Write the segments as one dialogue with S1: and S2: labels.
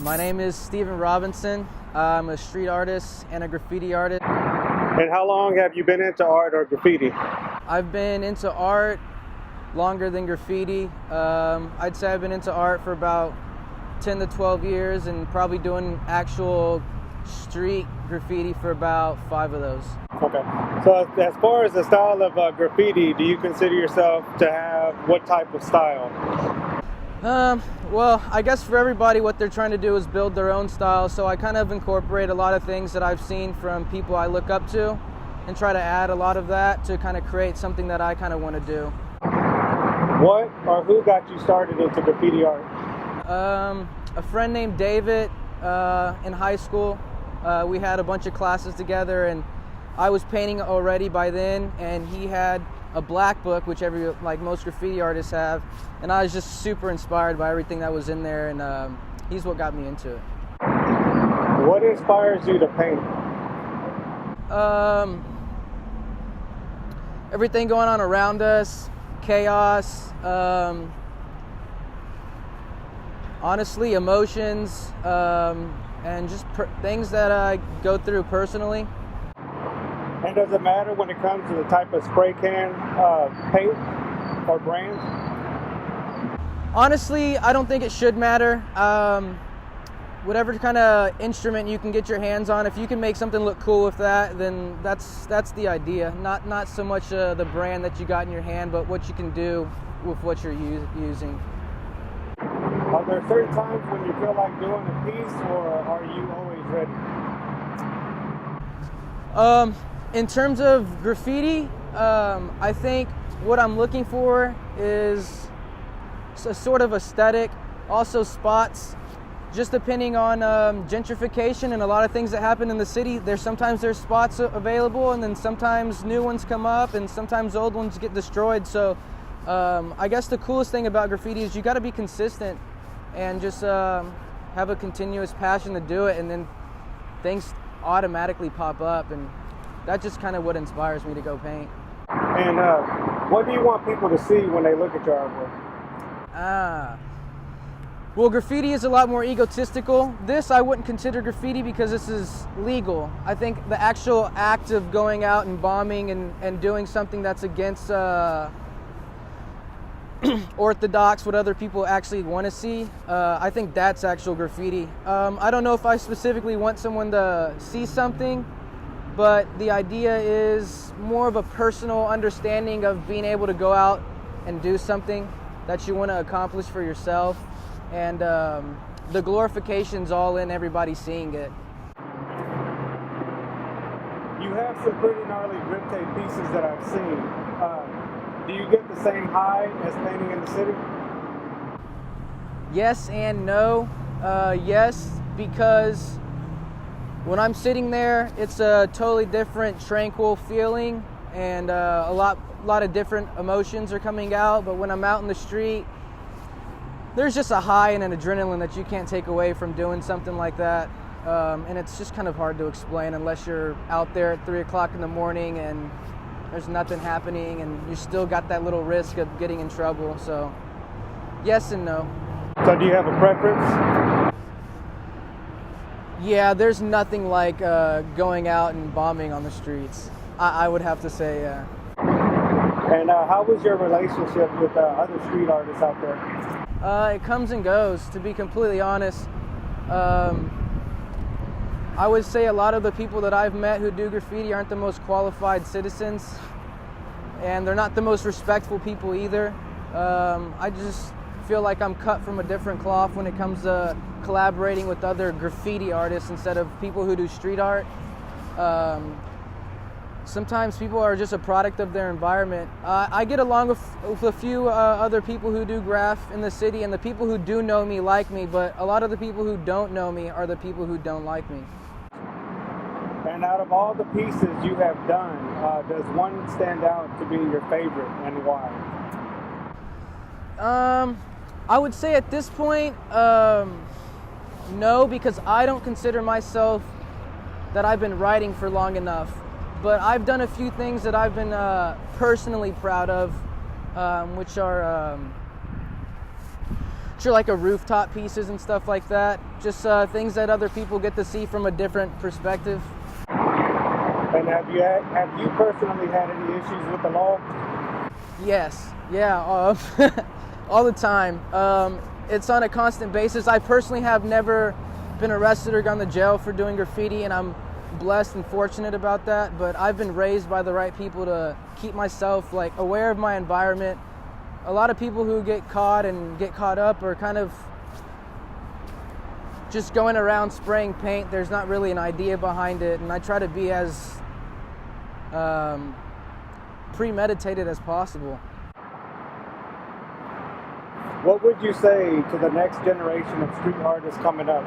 S1: My name is Steven Robinson. I'm a street artist and a graffiti artist.
S2: And how long have you been into art or graffiti?
S1: I've been into art longer than graffiti. I'd say I've been into art for about 10 to 12 years and probably doing actual street graffiti for about 5 of those.
S2: Okay. So as far as the style of graffiti, do you consider yourself to have what type of style?
S1: Well, I guess for everybody what they're trying to do is build their own style, so I kind of incorporate a lot of things that I've seen from people I look up to and try to add a lot of that to kind of create something that I kind of want to do.
S2: What or who got you started into graffiti art?
S1: A friend named David in high school. We had a bunch of classes together, and I was painting already by then, and he had a black book, which like most graffiti artists have, and I was just super inspired by everything that was in there, and he's what got me into it.
S2: What inspires you to paint?
S1: Everything going on around us, chaos, honestly, emotions, and just things that I go through personally.
S2: And does it matter when it comes to the type of spray can paint or brand?
S1: Honestly, I don't think it should matter. Whatever kind of instrument you can get your hands on, if you can make something look cool with that, then that's the idea. Not so much the brand that you got in your hand, but what you can do with what you're using.
S2: Are there certain times when you feel like doing a piece, or are you always ready?
S1: In terms of graffiti, I think what I'm looking for is a sort of aesthetic, also spots, just depending on gentrification and a lot of things that happen in the city. Sometimes there's spots available, and then sometimes new ones come up, and sometimes old ones get destroyed. So I guess the coolest thing about graffiti is you got to be consistent and just have a continuous passion to do it, and then things automatically pop up, and that's just kind of what inspires me to go paint.
S2: And what do you want people to see when they look at your artwork?
S1: Well, graffiti is a lot more egotistical. This I wouldn't consider graffiti because this is legal. I think the actual act of going out and bombing and doing something that's against orthodox, what other people actually want to see, I think that's actual graffiti. I don't know if I specifically want someone to see something, but the idea is more of a personal understanding of being able to go out and do something that you want to accomplish for yourself, and the glorification's all in everybody seeing it.
S2: You have some pretty gnarly grip tape pieces that I've seen. Do you get the same high as painting in the city?
S1: Yes and no. Yes, because when I'm sitting there, it's a totally different, tranquil feeling, and a lot of different emotions are coming out. But when I'm out in the street, there's just a high and an adrenaline that you can't take away from doing something like that. And it's just kind of hard to explain unless you're out there at 3 o'clock in the morning and there's nothing happening, and you still got that little risk of getting in trouble. So yes and no.
S2: So do you have a preference?
S1: Yeah, there's nothing like going out and bombing on the streets. I would have to say, yeah.
S2: And how was your relationship with other street artists out there?
S1: It comes and goes, to be completely honest. I would say a lot of the people that I've met who do graffiti aren't the most qualified citizens, and they're not the most respectful people either. I just feel like I'm cut from a different cloth when it comes to collaborating with other graffiti artists instead of people who do street art. Sometimes people are just a product of their environment. I get along with a few other people who do graph in the city, and the people who do know me like me, but a lot of the people who don't know me are the people who don't like me.
S2: And out of all the pieces you have done, does one stand out to be your favorite, and why?
S1: I would say at this point, no, because I don't consider myself that I've been writing for long enough. But I've done a few things that I've been personally proud of, which are sure, like a rooftop pieces and stuff like that. Just things that other people get to see from a different perspective.
S2: And have you personally had any issues with the law?
S1: Yes, yeah, all the time. It's on a constant basis. I personally have never been arrested or gone to jail for doing graffiti, and I'm blessed and fortunate about that. But I've been raised by the right people to keep myself like aware of my environment. A lot of people who get caught and get caught up are kind of just going around spraying paint. There's not really an idea behind it, and I try to be as premeditated as possible.
S2: What would you say to the next generation of street artists coming up?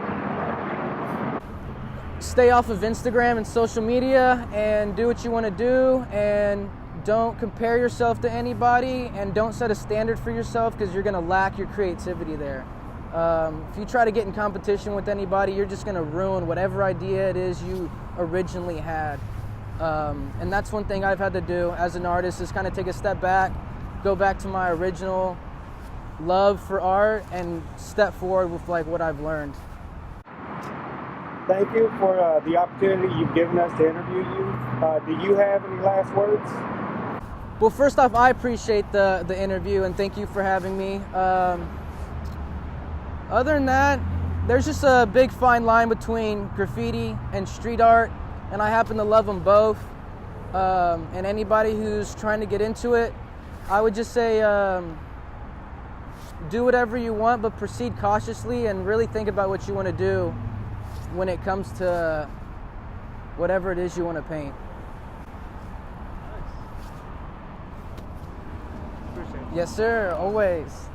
S1: Stay off of Instagram and social media and do what you want to do, and don't compare yourself to anybody, and don't set a standard for yourself because you're going to lack your creativity there. If you try to get in competition with anybody, you're just going to ruin whatever idea it is you originally had. And that's one thing I've had to do as an artist, is kind of take a step back, go back to my original love for art, and step forward with like what I've learned.
S2: Thank you for the opportunity you've given us to interview you. Do you have any last words?
S1: Well, first off, I appreciate the interview, and thank you for having me. Other than that, there's just a big fine line between graffiti and street art, and I happen to love them both. And anybody who's trying to get into it, I would just say do whatever you want, but proceed cautiously and really think about what you want to do when it comes to whatever it is you want to paint.
S2: Appreciate it.
S1: Yes, sir, always.